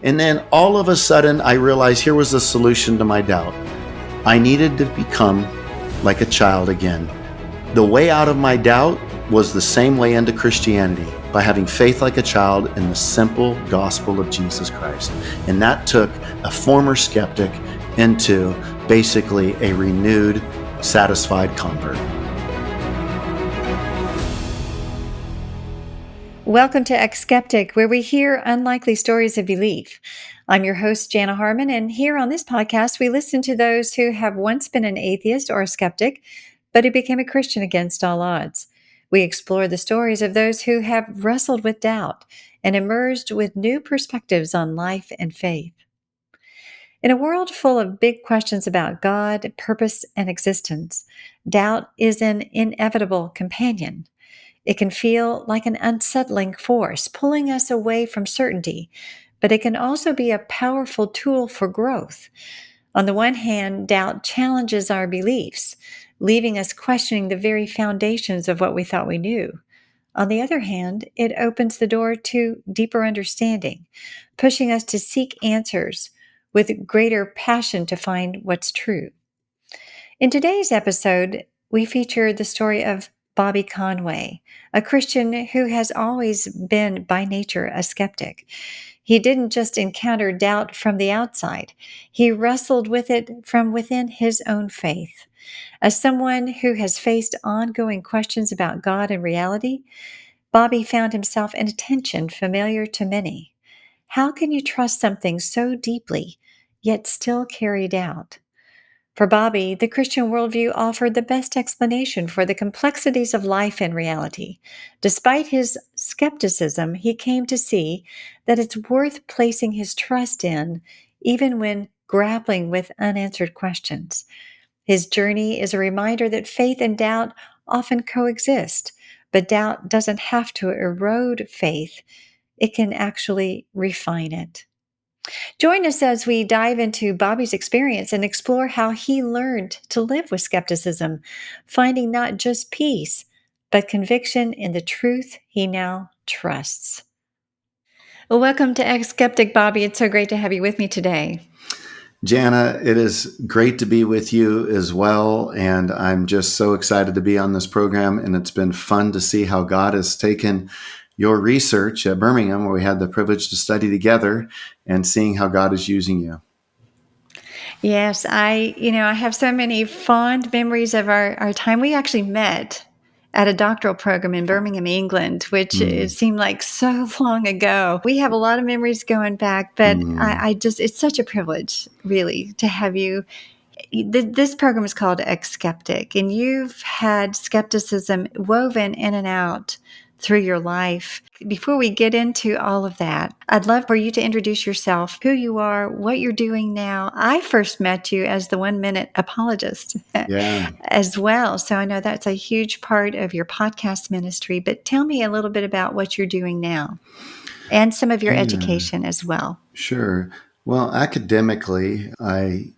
And then all of a sudden, I realized here was the solution to my doubt. I needed to become like a child again. The way out of my doubt was the same way into Christianity, by having faith like a child in the simple gospel of Jesus Christ. And that took a former skeptic into basically a renewed, satisfied convert. Welcome to eX-skeptic, where we hear unlikely stories of belief. I'm your host, Jana Harmon, and here on this podcast, we listen to those who have once been an atheist or a skeptic, but who became a Christian against all odds. We explore the stories of those who have wrestled with doubt and emerged with new perspectives on life and faith. In a world full of big questions about God, purpose, and existence, doubt is an inevitable companion. It can feel like an unsettling force, pulling us away from certainty, but it can also be a powerful tool for growth. On the one hand, doubt challenges our beliefs, leaving us questioning the very foundations of what we thought we knew. On the other hand, it opens the door to deeper understanding, pushing us to seek answers with greater passion to find what's true. In today's episode, we feature the story of Bobby Conway, a Christian who has always been by nature a skeptic. He didn't just encounter doubt from the outside, he wrestled with it from within his own faith. As someone who has faced ongoing questions about God and reality, Bobby found himself in a tension familiar to many. How can you trust something so deeply, yet still carry doubt? For Bobby, the Christian worldview offered the best explanation for the complexities of life and reality. Despite his skepticism, he came to see that it's worth placing his trust in, even when grappling with unanswered questions. His journey is a reminder that faith and doubt often coexist, but doubt doesn't have to erode faith. It can actually refine it. Join us as we dive into Bobby's experience and explore how he learned to live with skepticism, finding not just peace, but conviction in the truth he now trusts. Well, welcome to eX-skeptic, Bobby. It's so great to have you with me today. Jana, it is great to be with you as well. And I'm just so excited to be on this program. And it's been fun to see how God has taken your research at Birmingham, where we had the privilege to study together, and seeing how God is using you. Yes, I have so many fond memories of our time. We actually met at a doctoral program in Birmingham, England, which it seemed like so long ago. We have a lot of memories going back, but it's such a privilege, really, to have you. This program is called eX-skeptic, and you've had skepticism woven in and out through your life. Before we get into all of that, I'd love for you to introduce yourself, who you are, what you're doing now. I first met you as the 1 minute apologist as well. So I know that's a huge part of your podcast ministry, but tell me a little bit about what you're doing now and some of your education as well. Sure. Well, academically, I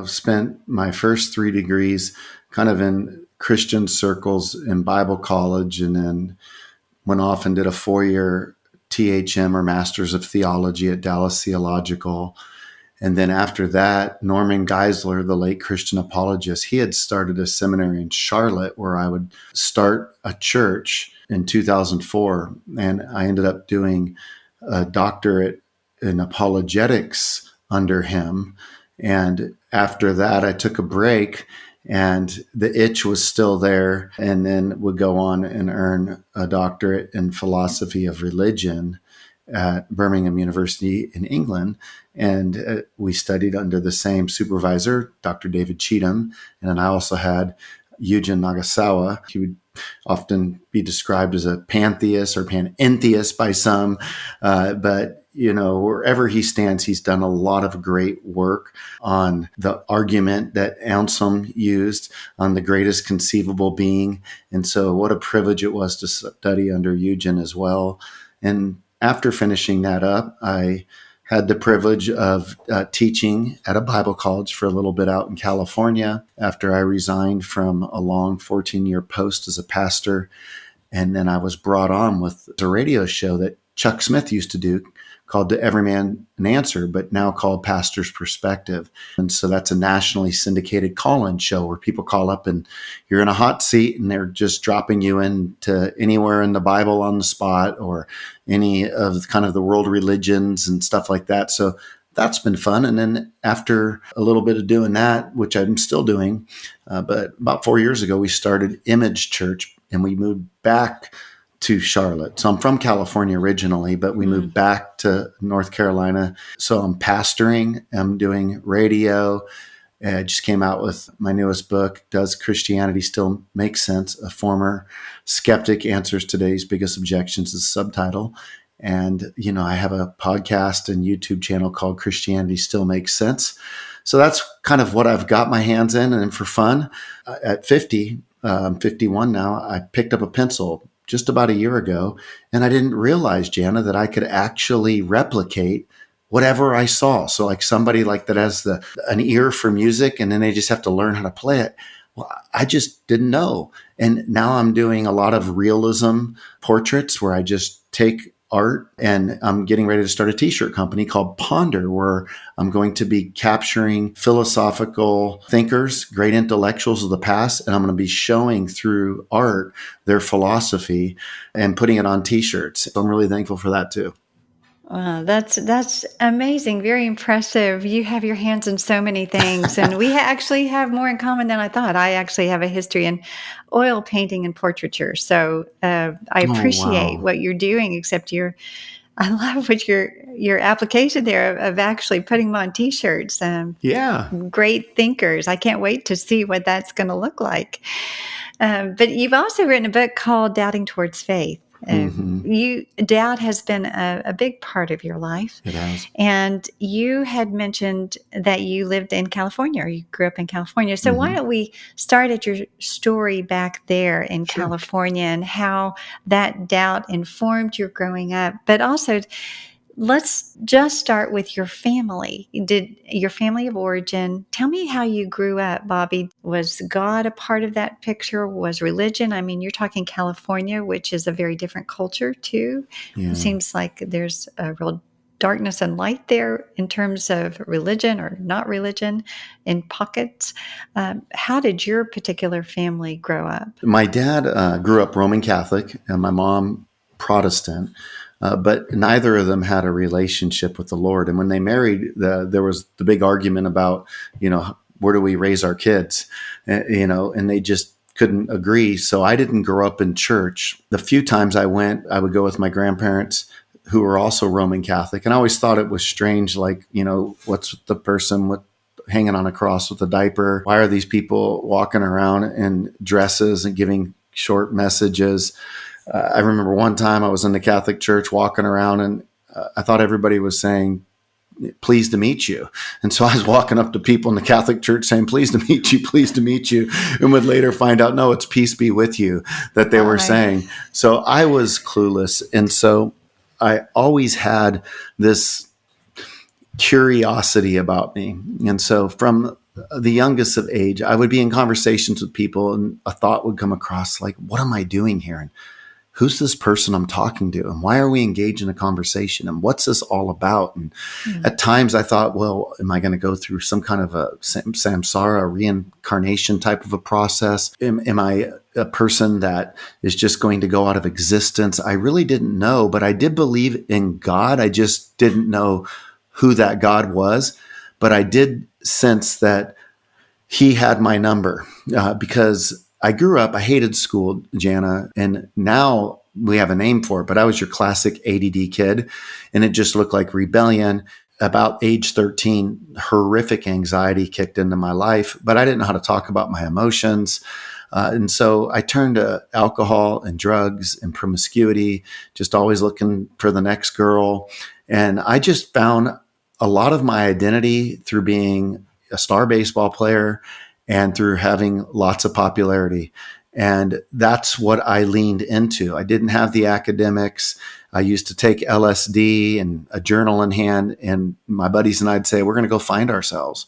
spent my first 3 degrees kind of in Christian circles in Bible college, and then went off and did a 4-year THM or Masters of Theology at Dallas Theological. And then after that, Norman Geisler, the late Christian apologist, he had started a seminary in Charlotte where I would start a church in 2004. And I ended up doing a doctorate in apologetics under him. And after that, I took a break, and the itch was still there, and then would go on and earn a doctorate in philosophy of religion at Birmingham University in England. And we studied under the same supervisor, Dr. David Cheatham. And then I also had Eugen Nagasawa. He would often be described as a pantheist or panentheist by some, but wherever he stands, he's done a lot of great work on the argument that Anselm used on the greatest conceivable being. And so what a privilege it was to study under Eugen as well. And after finishing that up, I had the privilege of teaching at a Bible college for a little bit out in California after I resigned from a long 14-year post as a pastor. And then I was brought on with a radio show that Chuck Smith used to do called To Every Man an Answer, but now called Pastor's Perspective. And so that's a nationally syndicated call-in show where people call up and you're in a hot seat and they're just dropping you into anywhere in the Bible on the spot or any of kind of the world religions and stuff like that. So that's been fun. And then after a little bit of doing that, which I'm still doing, but about 4 years ago, we started Image Church and we moved back to Charlotte. So I'm from California originally, but we moved back to North Carolina. So I'm pastoring, I'm doing radio. I just came out with my newest book, Does Christianity Still Make Sense? A former skeptic answers today's biggest objections is the subtitle. And, I have a podcast and YouTube channel called Christianity Still Makes Sense. So that's kind of what I've got my hands in. And for fun, at 50, I'm 51 now, I picked up a pencil just about a year ago. And I didn't realize, Jana, that I could actually replicate whatever I saw. So like somebody like that has an ear for music and then they just have to learn how to play it. Well, I just didn't know. And now I'm doing a lot of realism portraits where I just take art, and I'm getting ready to start a t-shirt company called Ponder, where I'm going to be capturing philosophical thinkers, great intellectuals of the past, and I'm going to be showing through art their philosophy and putting it on t-shirts. So I'm really thankful for that too. Wow, that's amazing. Very impressive. You have your hands in so many things, and we actually have more in common than I thought. I actually have a history in oil painting and portraiture, so I Oh, appreciate wow. what you're doing. Except I love what your application there of actually putting them on T-shirts. Yeah. Great thinkers. I can't wait to see what that's going to look like. But you've also written a book called Doubting Towards Faith. Mm-hmm. Doubt has been a big part of your life. It has. And you had mentioned that you lived in California, or you grew up in California. So why Mm-hmm. don't we start at your story back there in Sure. California and how that doubt informed your growing up, but also let's just start with your family. Did your family of origin, tell me how you grew up, Bobby. Was God a part of that picture? Was religion? I mean, you're talking California, which is a very different culture too. Yeah. It seems like there's a real darkness and light there in terms of religion or not religion in pockets. How did your particular family grow up? My dad grew up Roman Catholic and my mom Protestant. But neither of them had a relationship with the Lord. And when they married, there was the big argument about, where do we raise our kids? And they just couldn't agree. So I didn't grow up in church. The few times I went, I would go with my grandparents who were also Roman Catholic. And I always thought it was strange, like, what's the person hanging on a cross with a diaper? Why are these people walking around in dresses and giving short messages? I remember one time I was in the Catholic church walking around and I thought everybody was saying, pleased to meet you. And so I was walking up to people in the Catholic church saying, pleased to meet you, pleased to meet you. And would later find out, no, it's peace be with you that they were saying. So I was clueless. And so I always had this curiosity about me. And so from the youngest of age, I would be in conversations with people and a thought would come across like, what am I doing here? And who's this person I'm talking to? And why are we engaged in a conversation? And what's this all about? And at times I thought, well, am I going to go through some kind of a samsara, reincarnation type of a process? Am I a person that is just going to go out of existence? I really didn't know, but I did believe in God. I just didn't know who that God was. But I did sense that he had my number because I grew up, I hated school, Jana, and now we have a name for it, but I was your classic ADD kid, and it just looked like rebellion. About age 13, horrific anxiety kicked into my life, but I didn't know how to talk about my emotions. And so I turned to alcohol and drugs and promiscuity, just always looking for the next girl. And I just found a lot of my identity through being a star baseball player and through having lots of popularity. And that's what I leaned into. I didn't have the academics. I used to take LSD and a journal in hand, and my buddies and I'd say, we're going to go find ourselves.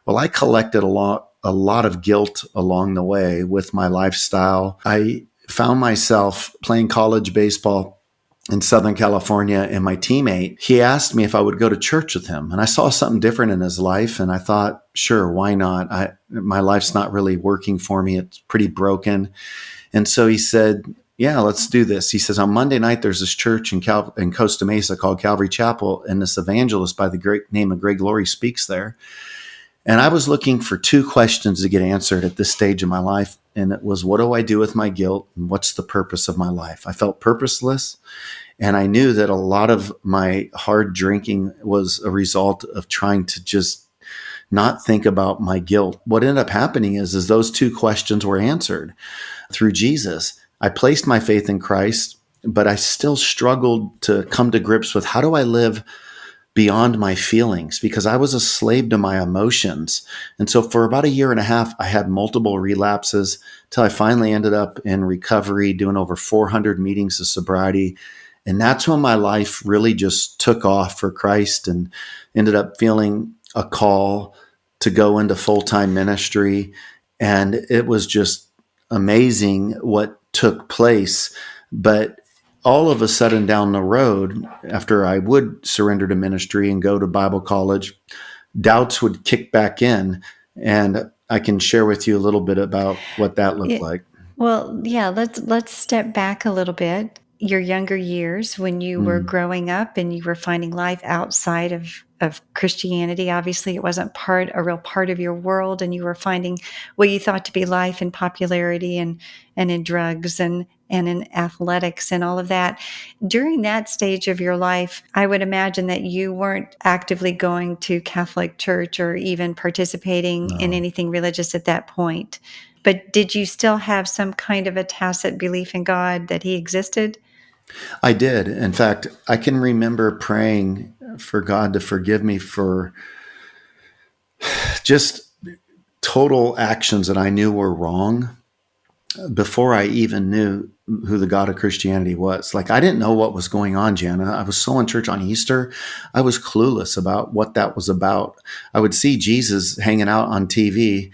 Well, I collected a lot of guilt along the way with my lifestyle. I found myself playing college baseball in Southern California, and my teammate, he asked me if I would go to church with him. And I saw something different in his life. And I thought, sure, why not? My life's not really working for me. It's pretty broken. And so he said, yeah, let's do this. He says, on Monday night, there's this church in Costa Mesa called Calvary Chapel. And this evangelist by the great name of Greg Laurie speaks there. And I was looking for two questions to get answered at this stage of my life. And it was, what do I do with my guilt? And what's the purpose of my life? I felt purposeless. And I knew that a lot of my hard drinking was a result of trying to just not think about my guilt. What ended up happening is those two questions were answered through Jesus. I placed my faith in Christ, but I still struggled to come to grips with, how do I live beyond my feelings, because I was a slave to my emotions. And so for about a year and a half, I had multiple relapses till I finally ended up in recovery, doing over 400 meetings of sobriety. And that's when my life really just took off for Christ, and ended up feeling a call to go into full-time ministry. And it was just amazing what took place. But all of a sudden down the road, after I would surrender to ministry and go to Bible college, doubts would kick back in. And I can share with you a little bit about what that looked like. Well, yeah, let's step back a little bit. Your younger years, when you were growing up and you were finding life outside of Christianity, obviously it wasn't a real part of your world, and you were finding what you thought to be life in popularity and in drugs and in athletics and all of that. During that stage of your life, I would imagine that you weren't actively going to Catholic church or even participating in anything religious at that point. But did you still have some kind of a tacit belief in God, that he existed? I did. In fact, I can remember praying for God to forgive me for just total actions that I knew were wrong before I even knew who the God of Christianity was. Like, I didn't know what was going on, Jana. I was so in church on Easter, I was clueless about what that was about. I would see Jesus hanging out on TV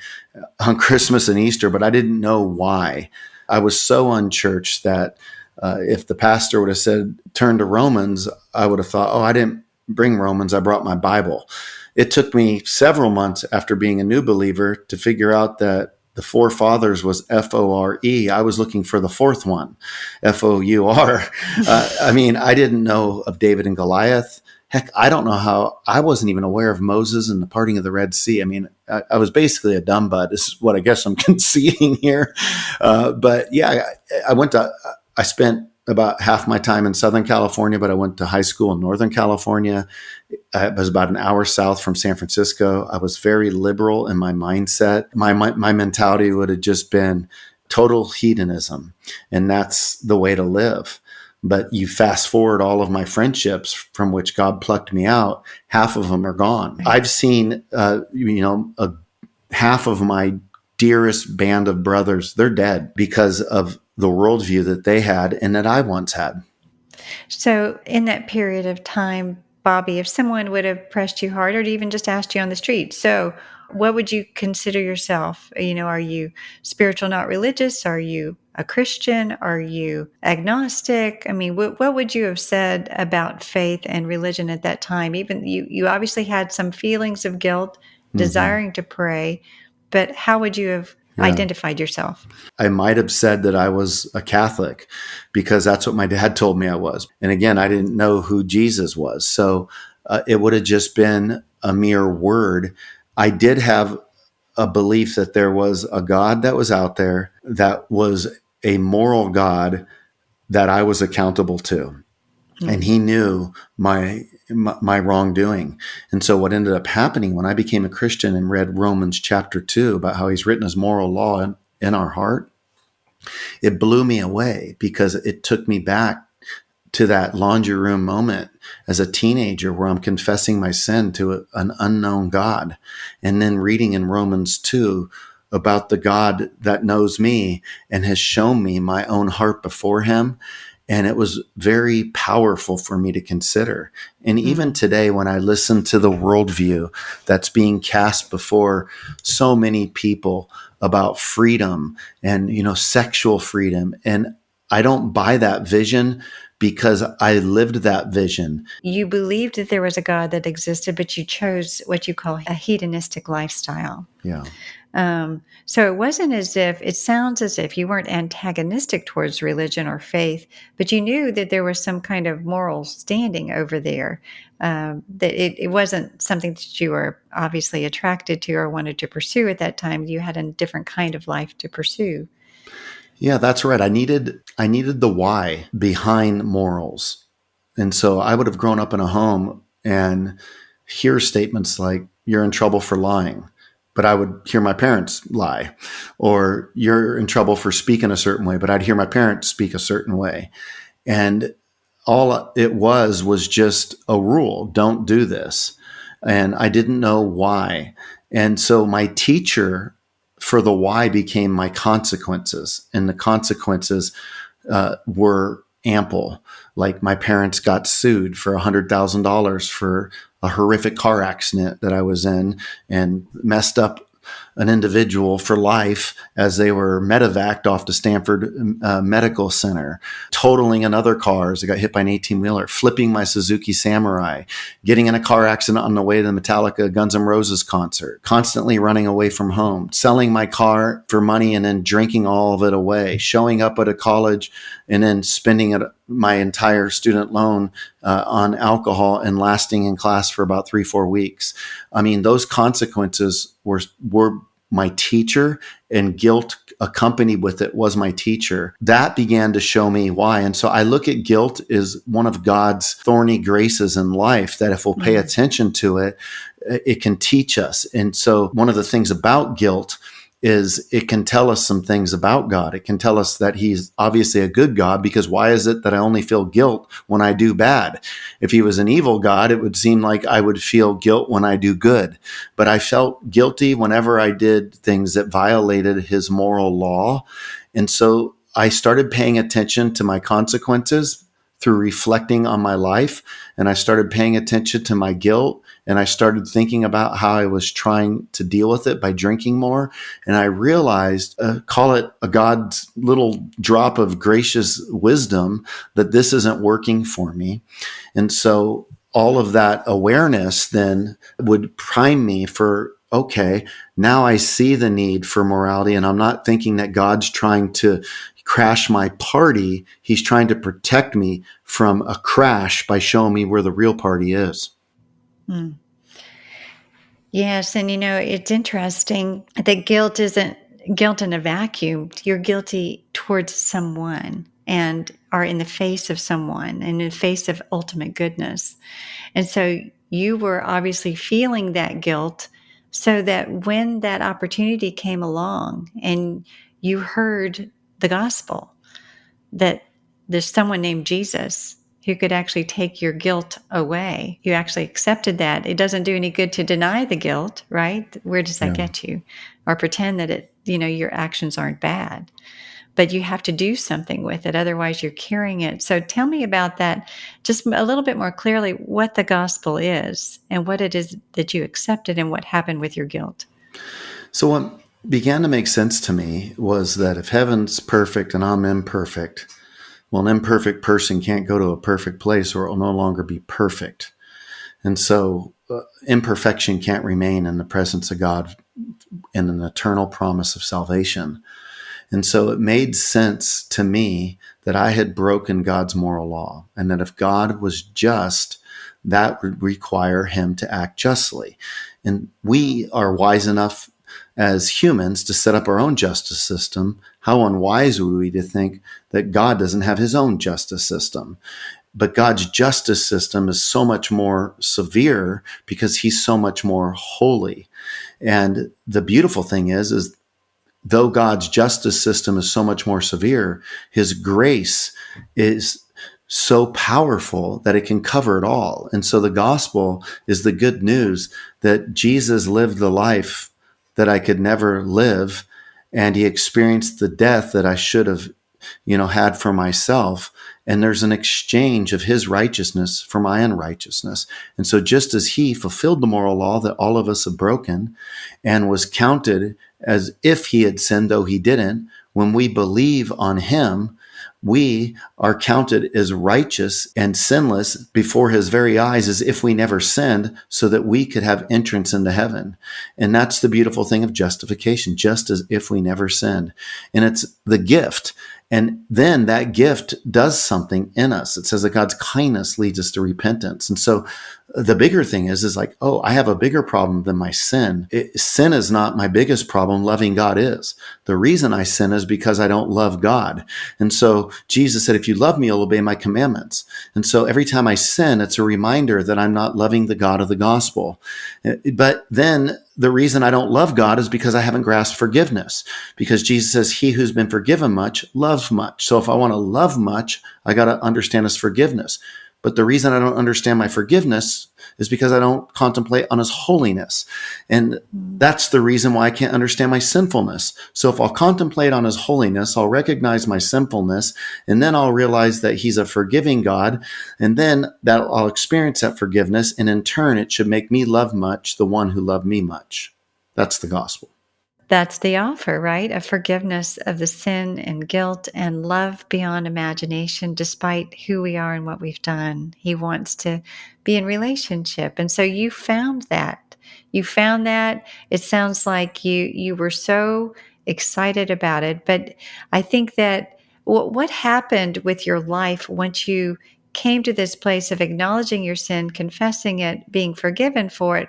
on Christmas and Easter, but I didn't know why. I was so unchurched that if the pastor would have said, turn to Romans, I would have thought, oh, I didn't bring Romans, I brought my Bible. It took me several months after being a new believer to figure out that the four fathers was F-O-R-E. I was looking for the fourth one, F-O-U-R. I mean, I didn't know of David and Goliath. Heck, I don't know how. I wasn't even aware of Moses and the parting of the Red Sea. I mean, I was basically a dumb butt. This is what I guess I'm conceding here. But yeah, I spent about half my time in Southern California, but I went to high school in Northern California. I was about an hour south from San Francisco. I was very liberal in my mindset. My mentality would have just been total hedonism, and that's the way to live. But you fast forward all of my friendships from which God plucked me out, half of them are gone. I've seen, half of my dearest band of brothers, they're dead because of the worldview that they had and that I once had. So in that period of time, Bobby, if someone would have pressed you hard or even just asked you on the street, so what would you consider yourself? Are you spiritual, not religious? Are you a Christian? Are you agnostic? I mean, what would you have said about faith and religion at that time? Even you obviously had some feelings of guilt, desiring to pray, but how would you have identified yourself? I might have said that I was a Catholic because that's what my dad told me I was. And again, I didn't know who Jesus was. So it would have just been a mere word. I did have a belief that there was a God that was out there, that was a moral God that I was accountable to. And he knew my wrongdoing. And so what ended up happening when I became a Christian and read Romans chapter 2 about how he's written his moral law in our heart, it blew me away because it took me back to that laundry room moment as a teenager where I'm confessing my sin to an unknown God, and then reading in Romans 2 about the God that knows me and has shown me my own heart before him. And it was very powerful for me to consider. And even today, when I listen to the worldview that's being cast before so many people about freedom and, sexual freedom, and I don't buy that vision because I lived that vision. You believed that there was a God that existed, but you chose what you call a hedonistic lifestyle. Yeah. So it wasn't as if, it sounds as if you weren't antagonistic towards religion or faith, but you knew that there was some kind of moral standing over there, that it wasn't something that you were obviously attracted to or wanted to pursue at that time. You had a different kind of life to pursue. Yeah, that's right. I needed the why behind morals. And so I would have grown up in a home and hear statements like, you're in trouble for lying. But I would hear my parents lie. Or you're in trouble for speaking a certain way, but I'd hear my parents speak a certain way. And all it was just a rule. Don't do this. And I didn't know why. And so my teacher for the why became my consequences. And the consequences were ample. Like my parents got sued for $100,000 for a horrific car accident that I was in and messed up an individual for life as they were medevaced off to Stanford Medical Center, totaling another car as I got hit by an 18-wheeler, flipping my Suzuki Samurai, getting in a car accident on the way to the Metallica Guns N' Roses concert, constantly running away from home, selling my car for money and then drinking all of it away, showing up at a college and then spending my entire student loan on alcohol and lasting in class for about 3-4 weeks. I mean, those consequences were my teacher, and guilt accompanied with it was my teacher. That began to show me why. And so I look at guilt as one of God's thorny graces in life that if we'll pay attention to it, it can teach us. And so one of the things about guilt is it can tell us some things about God. It can tell us that he's obviously a good God, because why is it that I only feel guilt when I do bad? If he was an evil God, it would seem like I would feel guilt when I do good. But I felt guilty whenever I did things that violated his moral law. And so I started paying attention to my consequences through reflecting on my life. And I started paying attention to my guilt. And I started thinking about how I was trying to deal with it by drinking more. And I realized, call it a God's little drop of gracious wisdom, that this isn't working for me. And so all of that awareness then would prime me for, okay, now I see the need for morality. And I'm not thinking that God's trying to crash my party. He's trying to protect me from a crash by showing me where the real party is. Mm. Yes, and it's interesting that guilt isn't guilt in a vacuum. You're guilty towards someone and are in the face of someone and in the face of ultimate goodness. And so you were obviously feeling that guilt so that when that opportunity came along and you heard the gospel, that there's someone named Jesus who could actually take your guilt away. You actually accepted that. It doesn't do any good to deny the guilt, right? Where does that get you? Or pretend that your actions aren't bad. But you have to do something with it. Otherwise, you're carrying it. So tell me about that, just a little bit more clearly, what the gospel is and what it is that you accepted and what happened with your guilt. So what began to make sense to me was that if heaven's perfect and I'm imperfect, well, an imperfect person can't go to a perfect place or it will no longer be perfect. And so imperfection can't remain in the presence of God in an eternal promise of salvation. And so it made sense to me that I had broken God's moral law, and that if God was just, that would require him to act justly. And we are wise enough as humans to set up our own justice system. How unwise would we to think that God doesn't have his own justice system? But God's justice system is so much more severe because he's so much more holy. And the beautiful thing is though God's justice system is so much more severe, his grace is so powerful that it can cover it all. And so the gospel is the good news that Jesus lived the life that I could never live, and he experienced the death that I should have, had for myself. And there's an exchange of his righteousness for my unrighteousness. And so just as he fulfilled the moral law that all of us have broken and was counted as if he had sinned, though he didn't, when we believe on him, we are counted as righteous and sinless before his very eyes as if we never sinned, so that we could have entrance into heaven. And that's the beautiful thing of justification, just as if we never sinned. And it's the gift. And then that gift does something in us. It says that God's kindness leads us to repentance. And so the bigger thing is like, oh, I have a bigger problem than my sin. Sin is not my biggest problem. Loving God is. The reason I sin is because I don't love God. And so Jesus said, if you love me, you'll obey my commandments. And so every time I sin, it's a reminder that I'm not loving the God of the gospel. But then the reason I don't love God is because I haven't grasped forgiveness, because Jesus says, he who's been forgiven much loves much. So if I want to love much, I got to understand his forgiveness. But the reason I don't understand my forgiveness is because I don't contemplate on his holiness. And that's the reason why I can't understand my sinfulness. So if I'll contemplate on his holiness, I'll recognize my sinfulness, and then I'll realize that he's a forgiving God. And then that I'll experience that forgiveness. And in turn, it should make me love much the one who loved me much. That's the gospel. That's the offer, right? Of forgiveness of the sin and guilt and love beyond imagination, despite who we are and what we've done. He wants to be in relationship. And so you found that. You found that. It sounds like you were so excited about it. But I think that what happened with your life once you came to this place of acknowledging your sin, confessing it, being forgiven for it,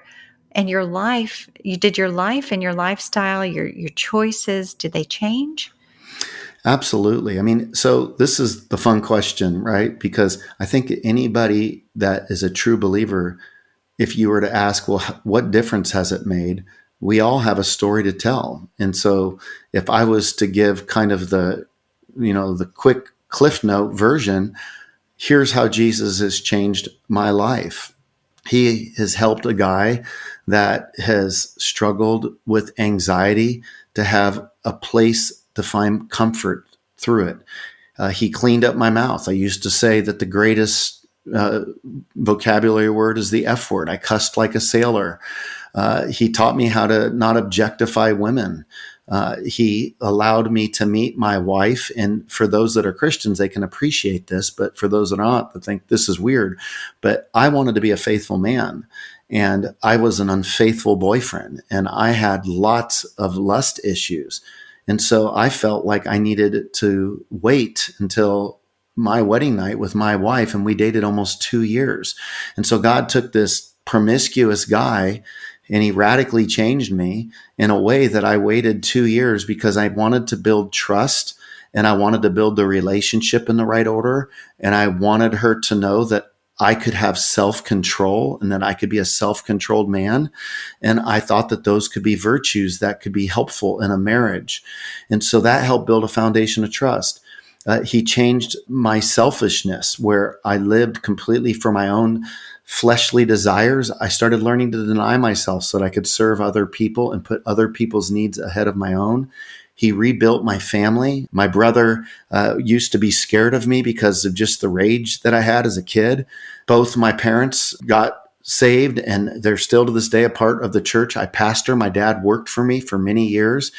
and your life, your life and your lifestyle, your choices, did they change? Absolutely. I mean, so this is the fun question, right? Because I think anybody that is a true believer, if you were to ask, well, what difference has it made? We all have a story to tell. And so if I was to give kind of the quick Cliff Note version, here's how Jesus has changed my life. He has helped a guy that has struggled with anxiety to have a place to find comfort through it. He cleaned up my mouth. I used to say that the greatest vocabulary word is the F word. I cussed like a sailor. He taught me how to not objectify women. He allowed me to meet my wife. And for those that are Christians, they can appreciate this. But for those that aren't, they think this is weird. But I wanted to be a faithful man. And I was an unfaithful boyfriend. And I had lots of lust issues. And so I felt like I needed to wait until my wedding night with my wife. And we dated almost 2 years. And so God took this promiscuous guy and he radically changed me in a way that I waited 2 years because I wanted to build trust and I wanted to build the relationship in the right order. And I wanted her to know that I could have self-control and that I could be a self-controlled man. And I thought that those could be virtues that could be helpful in a marriage. And so that helped build a foundation of trust. He changed my selfishness where I lived completely for my own fleshly desires. I started learning to deny myself so that I could serve other people and put other people's needs ahead of my own. He rebuilt my family. My brother used to be scared of me because of just the rage that I had as a kid. Both my parents got saved and they're still to this day a part of the church I pastor. My dad worked for me for many years.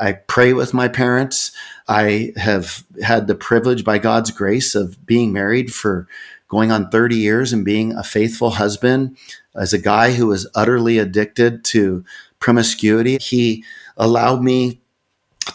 I pray with my parents. I have had the privilege by God's grace of being married for going on 30 years and being a faithful husband. As a guy who was utterly addicted to promiscuity, he allowed me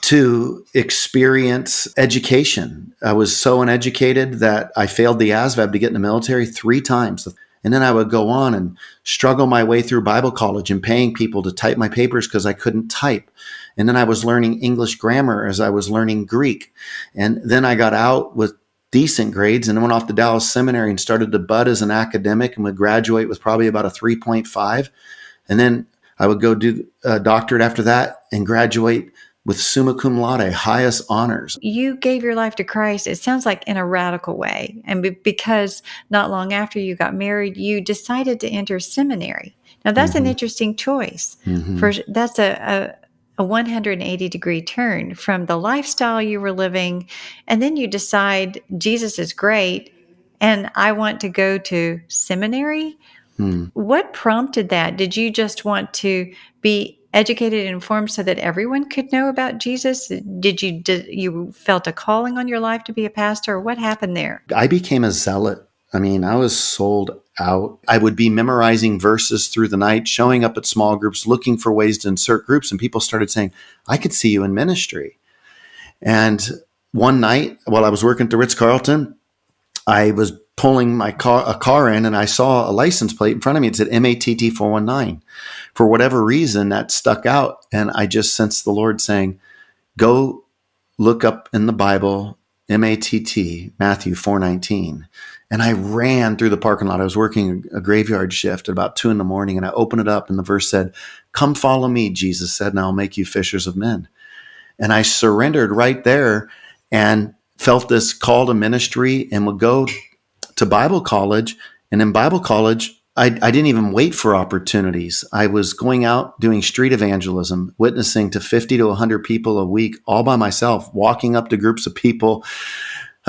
to experience education. I was so uneducated that I failed the ASVAB to get in the military 3 times. And then I would go on and struggle my way through Bible college and paying people to type my papers because I couldn't type. And then I was learning English grammar as I was learning Greek. And then I got out with decent grades and went off to Dallas Seminary and started to bud as an academic and would graduate with probably about a 3.5. And then I would go do a doctorate after that and graduate with summa cum laude, highest honors. You gave your life to Christ, it sounds like in a radical way. And because not long after you got married, you decided to enter seminary. Now, that's an interesting choice. That's a 180-degree turn from the lifestyle you were living. And then you decide Jesus is great and I want to go to seminary. What prompted that? Did you just want to be educated and informed so that everyone could know about Jesus? Did you felt a calling on your life to be a pastor? Or what happened there? I became a zealot. I mean, I was sold out. I would be memorizing verses through the night, showing up at small groups, looking for ways to insert groups. And people started saying, I could see you in ministry. And one night while I was working at the Ritz-Carlton, I was pulling a car in, and I saw a license plate in front of me. It said MATT 419. For whatever reason, that stuck out. And I just sensed the Lord saying, go look up in the Bible, MATT, Matthew 4:19. And I ran through the parking lot. I was working a graveyard shift at about 2 a.m, and I opened it up, and the verse said, come follow me, Jesus said, and I'll make you fishers of men. And I surrendered right there and felt this call to ministry, and would go to Bible college. And in Bible college, I didn't even wait for opportunities. I was going out doing street evangelism, witnessing to 50 to 100 people a week, all by myself, walking up to groups of people.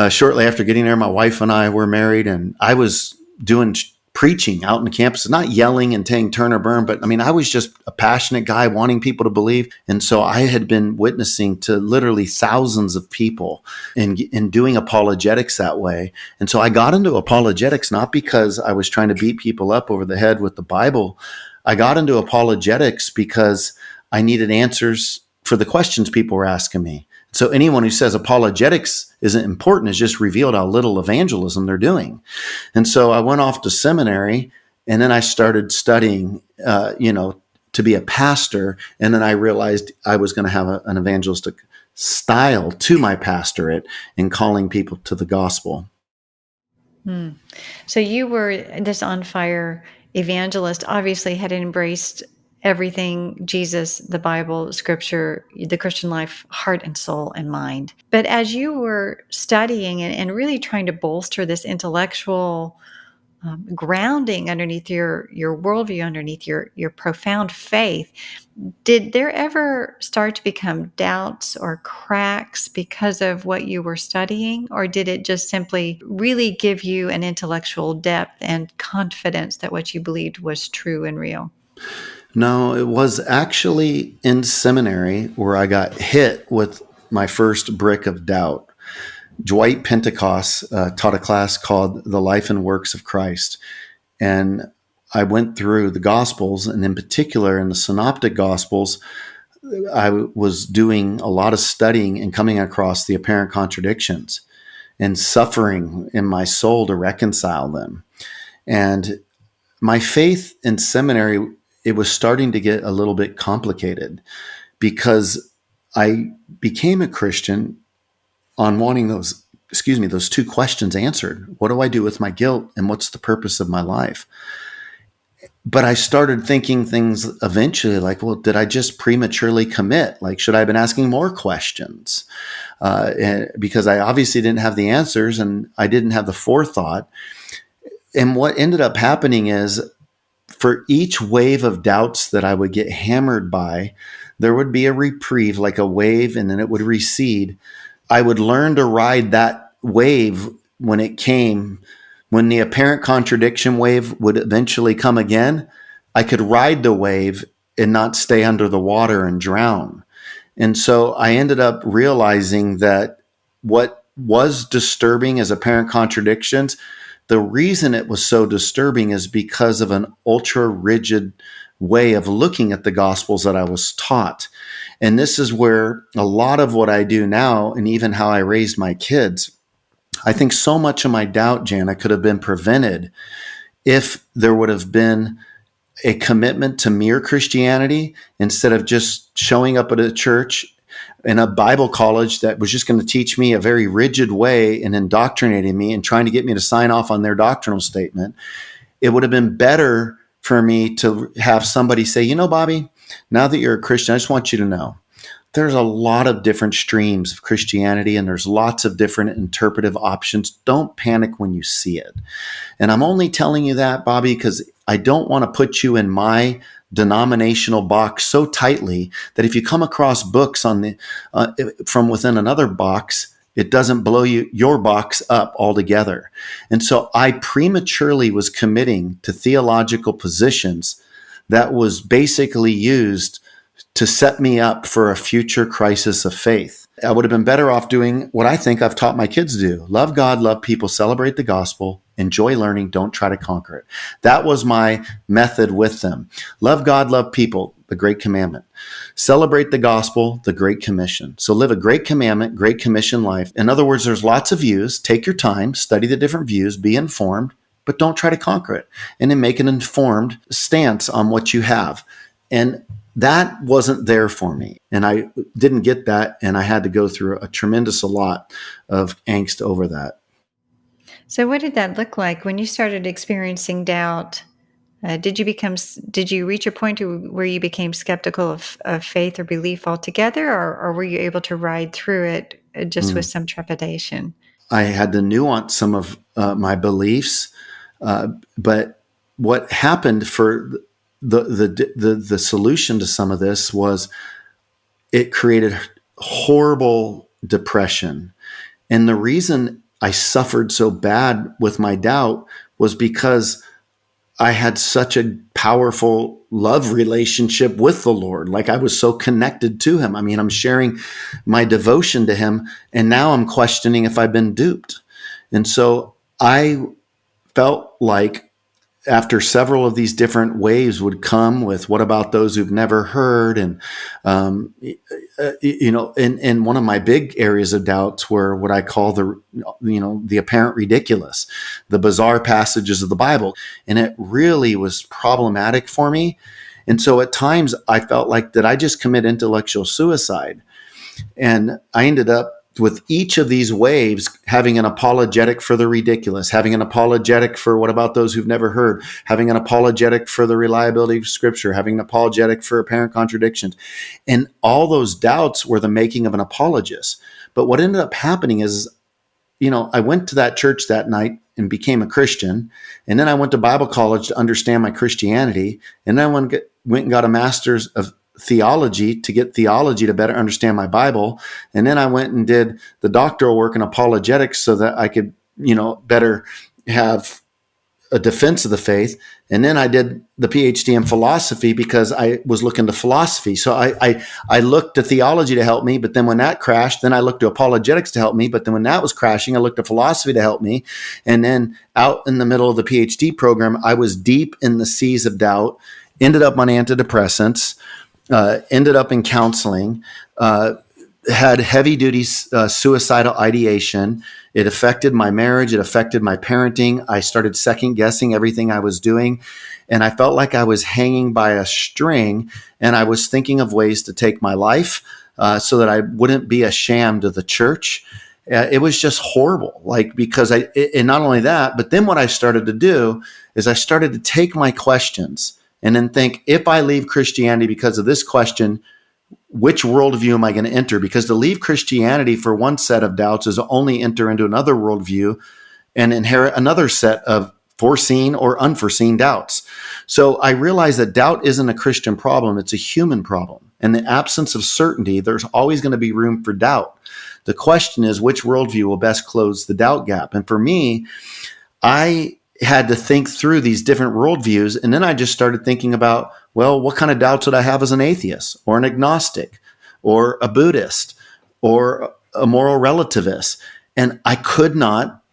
Shortly after getting there, my wife and I were married, and I was doing preaching out in the campus, not yelling and saying turn or burn, but I mean, I was just a passionate guy wanting people to believe. And so I had been witnessing to literally thousands of people and doing apologetics that way. And so I got into apologetics not because I was trying to beat people up over the head with the Bible. I got into apologetics because I needed answers for the questions people were asking me. So anyone who says apologetics isn't important has just revealed how little evangelism they're doing. And so I went off to seminary, and then I started studying, to be a pastor. And then I realized I was going to have an evangelistic style to my pastorate in calling people to the gospel. So you were this on fire evangelist, obviously had embraced everything Jesus, the Bible, Scripture, the Christian life, heart and soul and mind. But as you were studying and really trying to bolster this intellectual grounding underneath your worldview, underneath your profound faith, did there ever start to become doubts or cracks because of what you were studying? Or did it just simply really give you an intellectual depth and confidence that what you believed was true and real? No, it was actually in seminary where I got hit with my first brick of doubt. Dwight Pentecost taught a class called The Life and Works of Christ. And I went through the Gospels, and in particular in the Synoptic Gospels, I was doing a lot of studying and coming across the apparent contradictions and suffering in my soul to reconcile them. And my faith in seminary, it was starting to get a little bit complicated because I became a Christian on wanting those two questions answered. What do I do with my guilt, and what's the purpose of my life? But I started thinking things eventually like, well, did I just prematurely commit? Like, should I have been asking more questions? Because I obviously didn't have the answers, and I didn't have the forethought. And what ended up happening is, for each wave of doubts that I would get hammered by, there would be a reprieve, like a wave, and then it would recede. I would learn to ride that wave when it came. When the apparent contradiction wave would eventually come again, I could ride the wave and not stay under the water and drown. And so I ended up realizing that what was disturbing as apparent contradictions, the reason it was so disturbing is because of an ultra rigid way of looking at the Gospels that I was taught. And this is where a lot of what I do now, and even how I raised my kids, I think so much of my doubt, Jana, could have been prevented if there would have been a commitment to mere Christianity instead of just showing up at a church in a Bible college that was just going to teach me a very rigid way and indoctrinating me and trying to get me to sign off on their doctrinal statement. It would have been better for me to have somebody say, Bobby, now that you're a Christian, I just want you to know there's a lot of different streams of Christianity, and there's lots of different interpretive options. Don't panic when you see it. And I'm only telling you that, Bobby, because I don't want to put you in my denominational box so tightly that if you come across books from within another box, it doesn't blow your box up altogether. And so I prematurely was committing to theological positions that was basically used to set me up for a future crisis of faith. I would have been better off doing what I think I've taught my kids to do. Love God, love people, celebrate the gospel, enjoy learning, don't try to conquer it. That was my method with them. Love God, love people, the great commandment. Celebrate the gospel, the great commission. So live a great commandment, great commission life. In other words, there's lots of views. Take your time, study the different views, be informed, but don't try to conquer it. And then make an informed stance on what you have. And that wasn't there for me. And I didn't get that. And I had to go through a tremendous lot of angst over that. So what did that look like when you started experiencing doubt? Did you reach a point where you became skeptical of faith or belief altogether, or were you able to ride through it just with some trepidation? I had to nuance some of my beliefs, but what happened for the solution to some of this was it created horrible depression. And the reason I suffered so bad with my doubt was because I had such a powerful love relationship with the Lord. Like I was so connected to him. I mean, I'm sharing my devotion to him, and now I'm questioning if I've been duped. And so I felt like after several of these different waves would come with what about those who've never heard? And, and one of my big areas of doubts were what I call the apparent ridiculous, the bizarre passages of the Bible. And it really was problematic for me. And so at times I felt like, did I just commit intellectual suicide? And I ended up with each of these waves having an apologetic for the ridiculous, having an apologetic for what about those who've never heard, having an apologetic for the reliability of Scripture, having an apologetic for apparent contradictions. And all those doubts were the making of an apologist. But what ended up happening is, I went to that church that night and became a Christian. And then I went to Bible college to understand my Christianity. And then I went and got a master's of theology to get theology to better understand my Bible. And then I went and did the doctoral work in apologetics so that I could, better have a defense of the faith. And then I did the PhD in philosophy because I was looking to philosophy. So I looked to theology to help me, but then when that crashed, then I looked to apologetics to help me. But then when that was crashing, I looked to philosophy to help me. And then out in the middle of the PhD program, I was deep in the seas of doubt, ended up on antidepressants, ended up in counseling, had heavy duty suicidal ideation. It affected my marriage. It affected my parenting. I started second guessing everything I was doing. And I felt like I was hanging by a string, and I was thinking of ways to take my life so that I wouldn't be a sham to the church. It was just horrible. And not only that, but then what I started to do is I started to take my questions and then think, if I leave Christianity because of this question, which worldview am I going to enter? Because to leave Christianity for one set of doubts is to only enter into another worldview and inherit another set of foreseen or unforeseen doubts. So I realized that doubt isn't a Christian problem. It's a human problem. In the absence of certainty, there's always going to be room for doubt. The question is, which worldview will best close the doubt gap? And for me, I had to think through these different worldviews. And then I just started thinking about, well, what kind of doubts would I have as an atheist or an agnostic or a Buddhist or a moral relativist? And I could not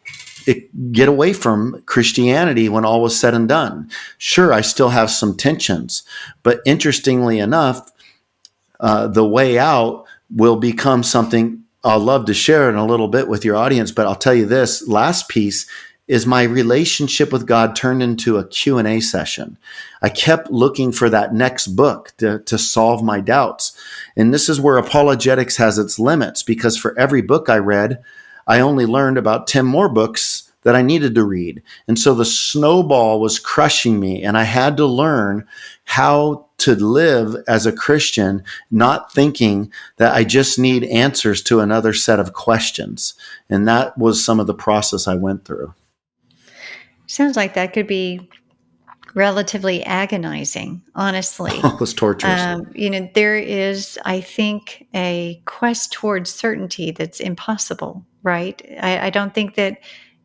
get away from Christianity when all was said and done. Sure, I still have some tensions, but interestingly enough, the way out will become something I'll love to share in a little bit with your audience. But I'll tell you this last piece is my relationship with God turned into a Q&A session. I kept looking for that next book to solve my doubts. And this is where apologetics has its limits, because for every book I read, I only learned about 10 more books that I needed to read. And so the snowball was crushing me, and I had to learn how to live as a Christian, not thinking that I just need answers to another set of questions. And that was some of the process I went through. Sounds like that could be relatively agonizing, honestly. It was torturous. There is, I think, a quest towards certainty that's impossible, right? I don't think that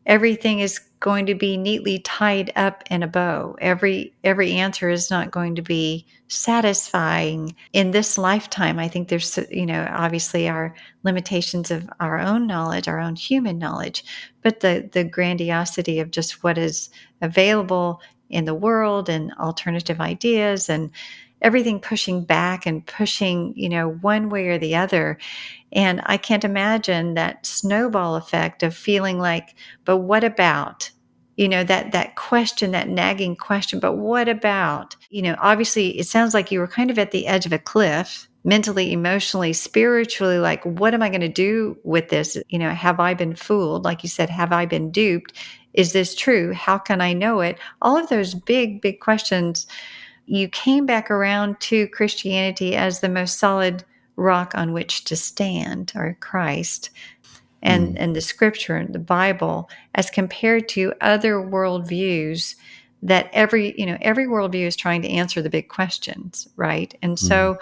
everything is going to be neatly tied up in a bow. Every answer is not going to be satisfying in this lifetime. I think there's, obviously our limitations of our own knowledge, our own human knowledge, but the grandiosity of just what is available in the world and alternative ideas and everything pushing back and pushing, one way or the other. And I can't imagine that snowball effect of feeling like, but what about? That question, that nagging question, but what about? Obviously it sounds like you were kind of at the edge of a cliff, mentally, emotionally, spiritually, like, what am I going to do with this? Have I been fooled? Like you said, have I been duped? Is this true? How can I know it? All of those big, big questions. You came back around to Christianity as the most solid rock on which to stand, or Christ and the scripture and the Bible, as compared to other worldviews that every worldview is trying to answer the big questions, right? And so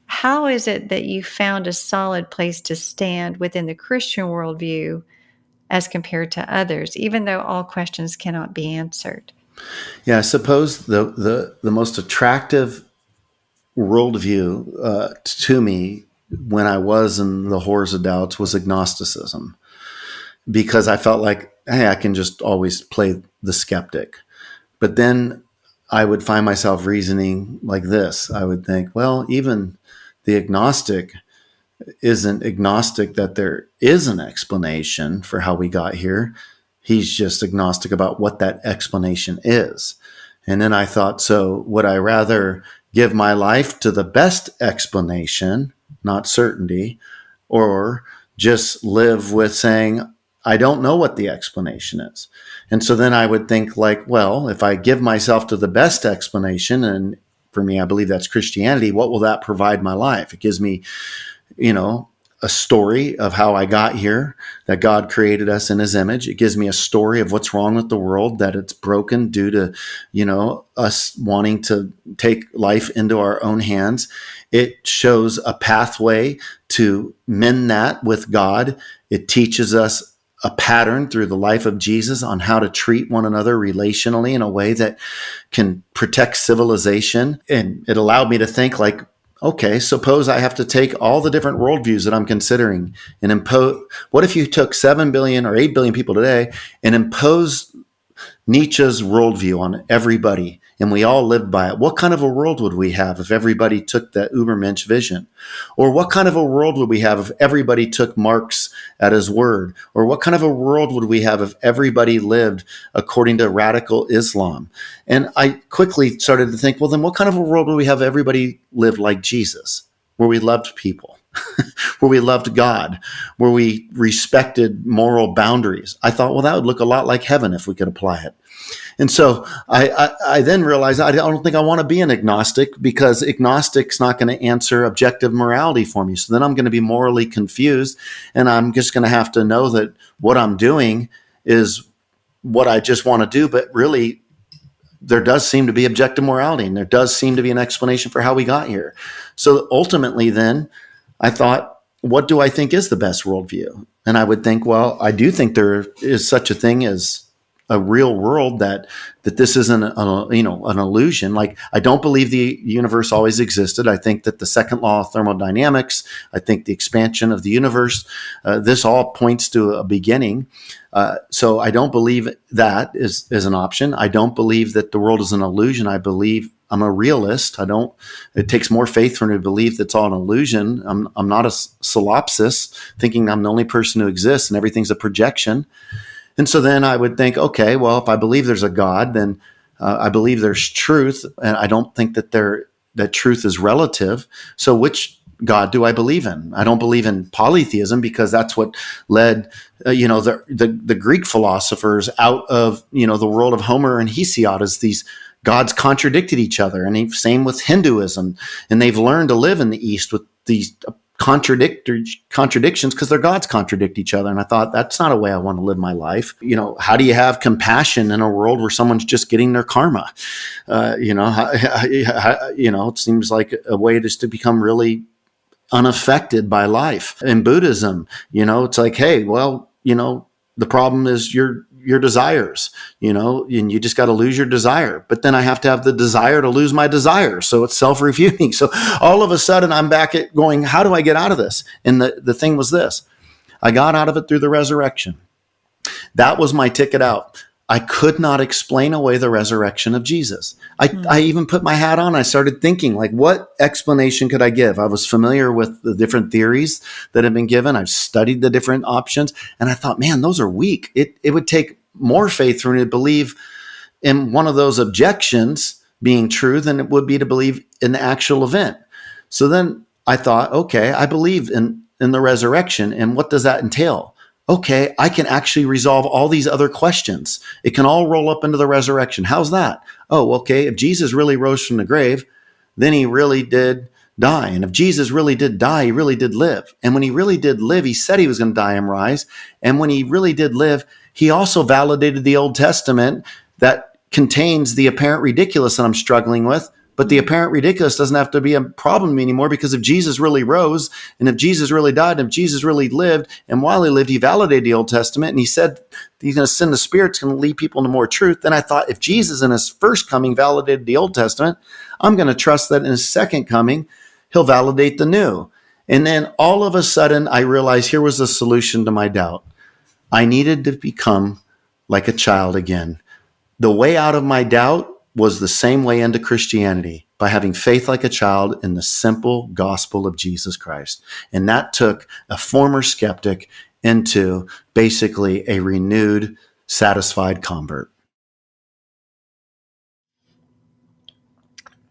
how is it that you found a solid place to stand within the Christian worldview as compared to others, even though all questions cannot be answered? Yeah, I suppose the most attractive worldview to me when I was in the horrors of doubts was agnosticism, because I felt like, hey, I can just always play the skeptic. But then I would find myself reasoning like this. I would think, well, even the agnostic isn't agnostic that there is an explanation for how we got here. He's just agnostic about what that explanation is. And then I thought, so would I rather give my life to the best explanation, not certainty, or just live with saying, I don't know what the explanation is? And so then I would think like, well, if I give myself to the best explanation, and for me, I believe that's Christianity, what will that provide my life? It gives me, a story of how I got here, that God created us in his image. It gives me a story of what's wrong with the world, that it's broken due to, us wanting to take life into our own hands. It shows a pathway to mend that with God. It teaches us a pattern through the life of Jesus on how to treat one another relationally in a way that can protect civilization. And it allowed me to think like, okay, suppose I have to take all the different worldviews that I'm considering and impose. What if you took 7 billion or 8 billion people today and imposed Nietzsche's worldview on everybody, and we all lived by it? What kind of a world would we have if everybody took that Übermensch vision? Or what kind of a world would we have if everybody took Marx at his word? Or what kind of a world would we have if everybody lived according to radical Islam? And I quickly started to think, well, then what kind of a world would we have if everybody lived like Jesus, where we loved people? Where we loved God, where we respected moral boundaries? I thought, well, that would look a lot like heaven if we could apply it. And so I then realized I don't think I want to be an agnostic, because agnostic's not going to answer objective morality for me. So then I'm going to be morally confused, and I'm just going to have to know that what I'm doing is what I just want to do. But really, there does seem to be objective morality, and there does seem to be an explanation for how we got here. So ultimately then, I thought, what do I think is the best worldview? And I would think, well, I do think there is such a thing as a real world, that this isn't an illusion. Like, I don't believe the universe always existed. I think that the second law of thermodynamics, I think the expansion of the universe, this all points to a beginning. So I don't believe that is an option. I don't believe that the world is an illusion. I believe I'm a realist. It takes more faith for me to believe that's all an illusion. I'm not a solipsist thinking I'm the only person who exists and everything's a projection. And so then I would think, okay, well, if I believe there's a God, then I believe there's truth. And I don't think that truth is relative. So which God do I believe in? I don't believe in polytheism, because that's what led, the Greek philosophers out of, the world of Homer and Hesiod, as these gods contradicted each other. And same with Hinduism. And they've learned to live in the East with these contradictions, because their gods contradict each other. And I thought, that's not a way I want to live my life. How do you have compassion in a world where someone's just getting their karma? It seems like a way just to become really unaffected by life. In Buddhism, it's like, hey, well, the problem is you're your desires, and you just got to lose your desire. But then I have to have the desire to lose my desire. So it's self-refuting. So all of a sudden I'm back at going, how do I get out of this? And the thing was this: I got out of it through the resurrection. That was my ticket out. I could not explain away the resurrection of Jesus. I even put my hat on. I started thinking, like, what explanation could I give? I was familiar with the different theories that have been given. I've studied the different options. And I thought, man, those are weak. It would take more faith for me to believe in one of those objections being true than it would be to believe in the actual event. So then I thought, okay, I believe in the resurrection. And what does that entail? Okay, I can actually resolve all these other questions. It can all roll up into the resurrection. How's that? Oh, okay, if Jesus really rose from the grave, then he really did die. And if Jesus really did die, he really did live. And when he really did live, he said he was going to die and rise. And when he really did live, he also validated the Old Testament that contains the apparent ridiculous that I'm struggling with. But the apparent ridiculous doesn't have to be a problem anymore, because if Jesus really rose, and if Jesus really died, and if Jesus really lived, and while he lived, he validated the Old Testament, and he said he's going to send the Spirit, it's going to lead people into more truth. Then I thought, if Jesus in his first coming validated the Old Testament, I'm going to trust that in his second coming, he'll validate the new. And then all of a sudden, I realized here was the solution to my doubt. I needed to become like a child again. The way out of my doubt was the same way into Christianity, by having faith like a child in the simple gospel of Jesus Christ. And that took a former skeptic into basically a renewed, satisfied convert.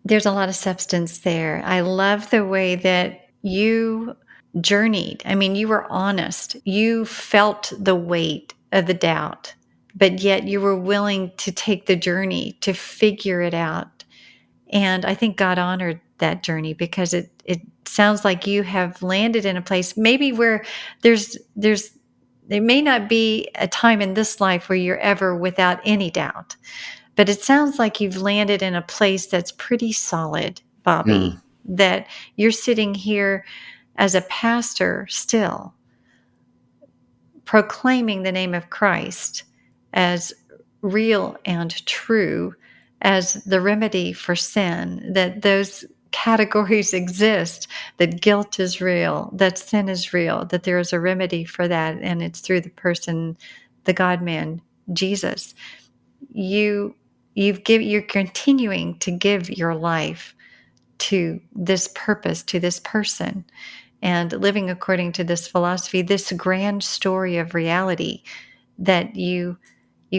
There's a lot of substance there. I love the way that you journeyed. I mean, you were honest. You felt the weight of the doubt, but yet you were willing to take the journey to figure it out. And I think God honored that journey, because it sounds like you have landed in a place maybe where there may not be a time in this life where you're ever without any doubt. But it sounds like you've landed in a place that's pretty solid, Bobby, that you're sitting here as a pastor still, proclaiming the name of Christ as real and true, as the remedy for sin, that those categories exist, that guilt is real, that sin is real, that there is a remedy for that, and it's through the person, the God-man, Jesus. You're continuing to give your life to this purpose, to this person, and living according to this philosophy, this grand story of reality that you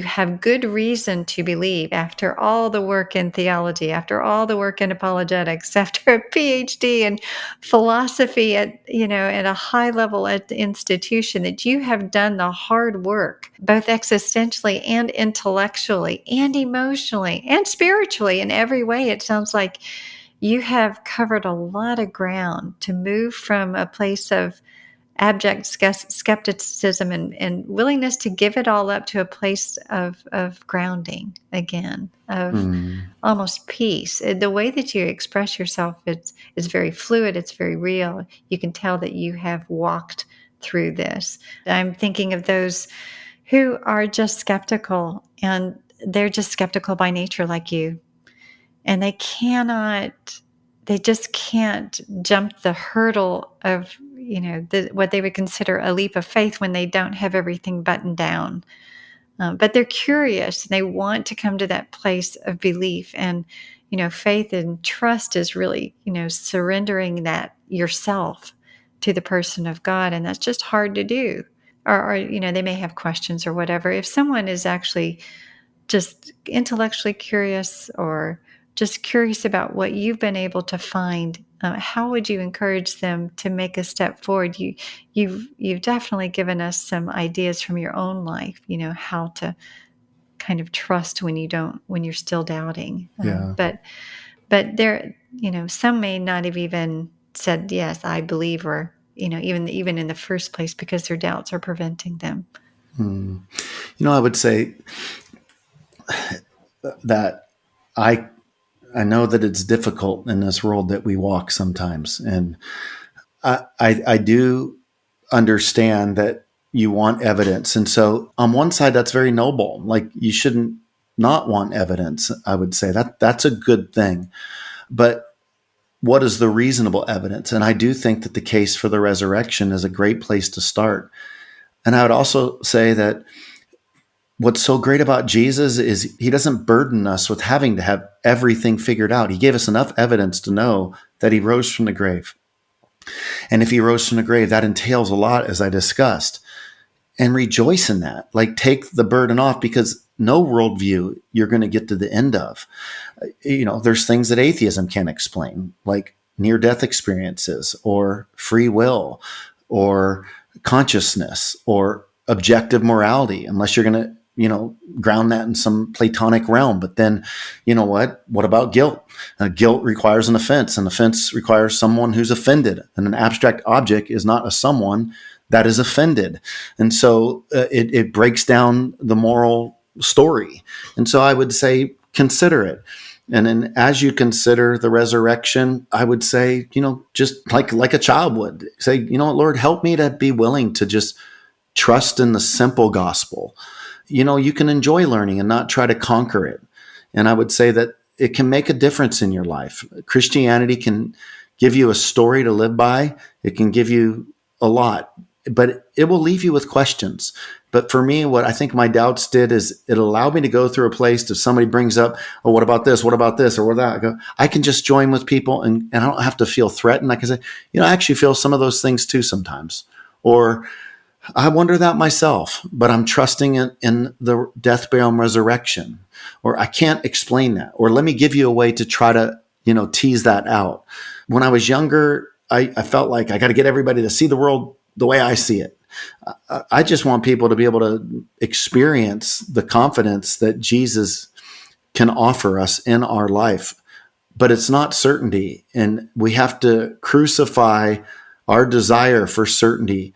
have good reason to believe, after all the work in theology, after all the work in apologetics, after a PhD in philosophy at a high level at the institution, that you have done the hard work, both existentially and intellectually and emotionally and spiritually. In every way, it sounds like you have covered a lot of ground to move from a place of abject skepticism and willingness to give it all up to a place of grounding again, of almost peace. The way that you express yourself is very fluid. It's very real. You can tell that you have walked through this. I'm thinking of those who are just skeptical, and they're just skeptical by nature, like you. And they just can't jump the hurdle of, what they would consider a leap of faith when they don't have everything buttoned down. But they're curious, and they want to come to that place of belief. And, faith and trust is really, surrendering that yourself to the person of God. And that's just hard to do. Or, they may have questions or whatever. If someone is actually just intellectually curious, or just curious about what you've been able to find, how would you encourage them to make a step forward? You've definitely given us some ideas from your own life, how to kind of trust when you're still doubting. Yeah. But there, some may not have even said, yes, I believe, or, even in the first place, because their doubts are preventing them. I would say that I know that it's difficult in this world that we walk sometimes. And I do understand that you want evidence. And so on one side, that's very noble. Like, you shouldn't not want evidence. I would say that's a good thing. But what is the reasonable evidence? And I do think that the case for the resurrection is a great place to start. And I would also say that what's so great about Jesus is he doesn't burden us with having to have everything figured out. He gave us enough evidence to know that he rose from the grave. And if he rose from the grave, that entails a lot, as I discussed. And rejoice in that. Like, take the burden off, because no worldview you're going to get to the end of. There's things that atheism can't explain, like near-death experiences or free will or consciousness or objective morality, unless you're going to, ground that in some Platonic realm. But then, what about guilt? Guilt requires an offense. An offense requires someone who's offended. And an abstract object is not a someone that is offended. And so it breaks down the moral story. And so I would say, consider it. And then as you consider the resurrection, I would say, just like a child would say, Lord, help me to be willing to just trust in the simple gospel. You can enjoy learning and not try to conquer it. And I would say that it can make a difference in your life. Christianity can give you a story to live by. It can give you a lot, but it will leave you with questions. But for me, what I think my doubts did is it allowed me to go through a place if somebody brings up, oh, what about this? What about this? Or what about that? I can just join with people and I don't have to feel threatened. I can say, I actually feel some of those things too sometimes. Or I wonder that myself, but I'm trusting in the death, burial, and resurrection. Or I can't explain that. Or let me give you a way to try to, tease that out. When I was younger, I felt like I got to get everybody to see the world the way I see it. I just want people to be able to experience the confidence that Jesus can offer us in our life. But it's not certainty. And we have to crucify our desire for certainty.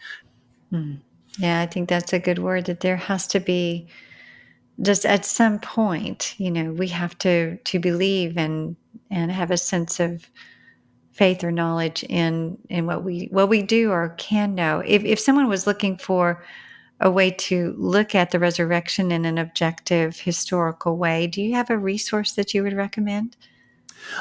Yeah, I think that's a good word, that there has to be, just at some point, we have to believe and have a sense of faith or knowledge in what we do or can know. If someone was looking for a way to look at the resurrection in an objective historical way, do you have a resource that you would recommend?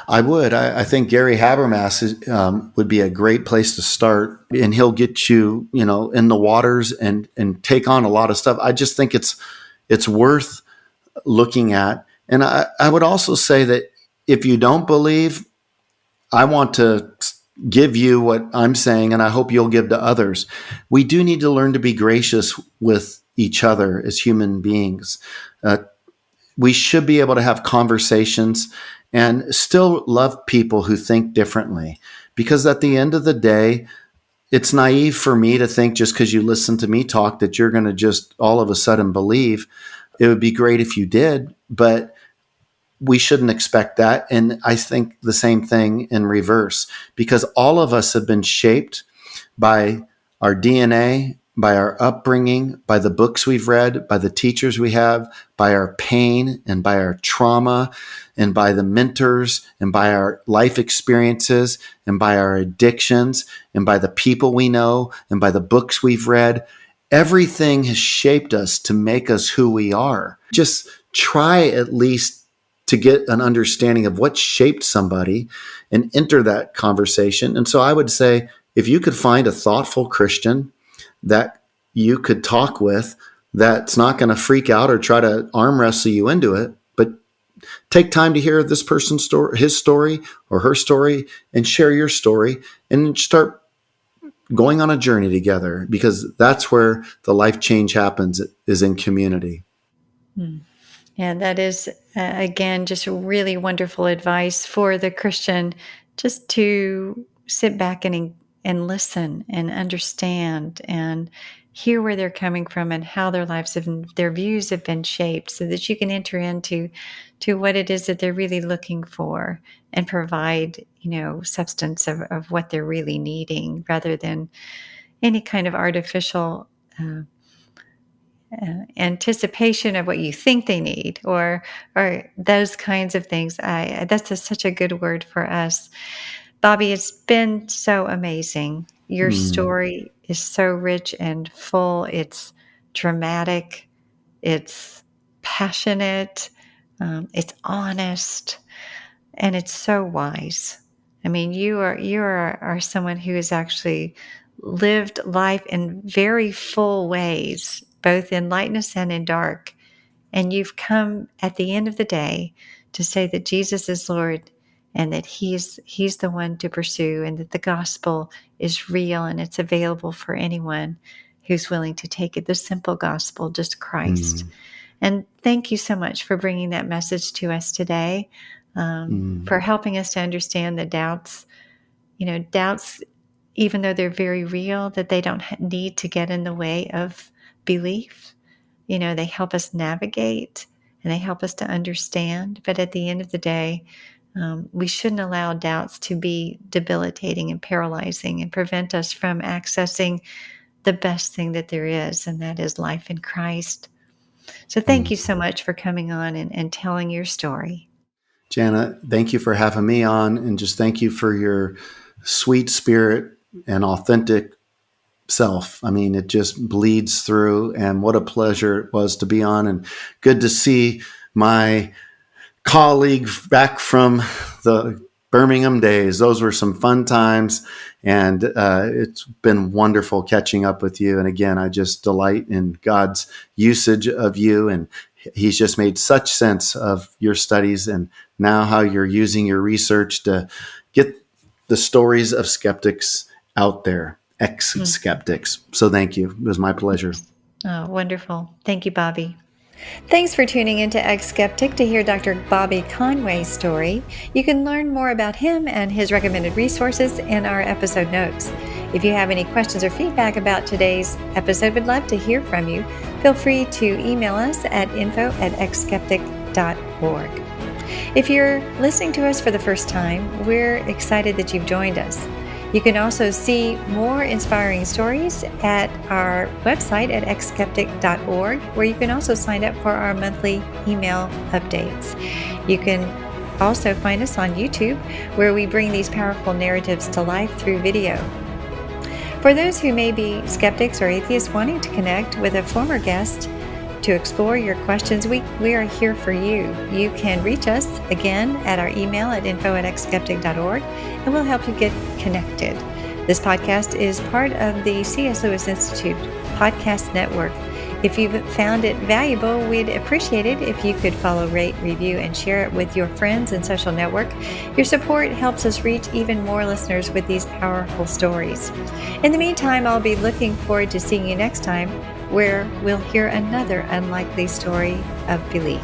I would. I think Gary Habermas would be a great place to start, and he'll get you, in the waters and take on a lot of stuff. I just think it's worth looking at. And I would also say that if you don't believe, I want to give you what I'm saying, and I hope you'll give to others. We do need to learn to be gracious with each other as human beings. We should be able to have conversations and still love people who think differently. Because at the end of the day, it's naive for me to think just because you listen to me talk that you're going to just all of a sudden believe. It would be great if you did, but we shouldn't expect that. And I think the same thing in reverse, because all of us have been shaped by our DNA, by our upbringing, by the books we've read, by the teachers we have, by our pain and by our trauma, and by the mentors and by our life experiences and by our addictions and by the people we know and by the books we've read. Everything has shaped us to make us who we are. Just try at least to get an understanding of what shaped somebody and enter that conversation. And so I would say, if you could find a thoughtful Christian that you could talk with, that's not going to freak out or try to arm wrestle you into it, but take time to hear this person's story, his story or her story, and share your story and start going on a journey together, because that's where the life change happens, is in community. Yeah, that is, again, just really wonderful advice for the Christian, just to sit back and listen and understand and hear where they're coming from and how their lives their views have been shaped, so that you can enter into what it is that they're really looking for and provide, substance of what they're really needing, rather than any kind of artificial anticipation of what you think they need, or those kinds of things. That's such a good word for us. Bobby, it's been so amazing. Your story is so rich and full. It's dramatic, it's passionate, it's honest, and it's so wise. I mean, you are someone who has actually lived life in very full ways, both in lightness and in dark. And you've come at the end of the day to say that Jesus is Lord and that he's the one to pursue, and that the gospel is real and it's available for anyone who's willing to take it. The simple gospel, just Christ. Mm, And thank you so much for bringing that message to us today, mm, for helping us to understand the doubts. Doubts, even though they're very real, that they don't need to get in the way of belief. They help us navigate and they help us to understand. But at the end of the day, we shouldn't allow doubts to be debilitating and paralyzing and prevent us from accessing the best thing that there is, and that is life in Christ. So thank mm. you so much for coming on and telling your story. Jana, thank you for having me on, and just thank you for your sweet spirit and authentic self. I mean, it just bleeds through, and what a pleasure it was to be on, and good to see my colleague back from the Birmingham days. Those were some fun times, and it's been wonderful catching up with you. And again, I just delight in God's usage of you, and He's just made such sense of your studies and now how you're using your research to get the stories of skeptics out there, eX-skeptics. So thank you. It was my pleasure. Oh, wonderful. Thank you, Bobby. Thanks for tuning into eX-skeptic to hear Dr. Bobby Conway's story. You can learn more about him and his recommended resources in our episode notes. If you have any questions or feedback about today's episode, we'd love to hear from you. Feel free to email us at info@exskeptic.org. If you're listening to us for the first time, we're excited that you've joined us. You can also see more inspiring stories at our website at eX-skeptic.org, where you can also sign up for our monthly email updates. You can also find us on YouTube, where we bring these powerful narratives to life through video. For those who may be skeptics or atheists wanting to connect with a former guest to explore your questions, we are here for you. You can reach us again at our email at info@eX-skeptic.org, and we'll help you get connected. This podcast is part of the C.S. Lewis Institute Podcast Network. If you've found it valuable, we'd appreciate it if you could follow, rate, review, and share it with your friends and social network. Your support helps us reach even more listeners with these powerful stories. In the meantime, I'll be looking forward to seeing you next time, where we'll hear another unlikely story of belief.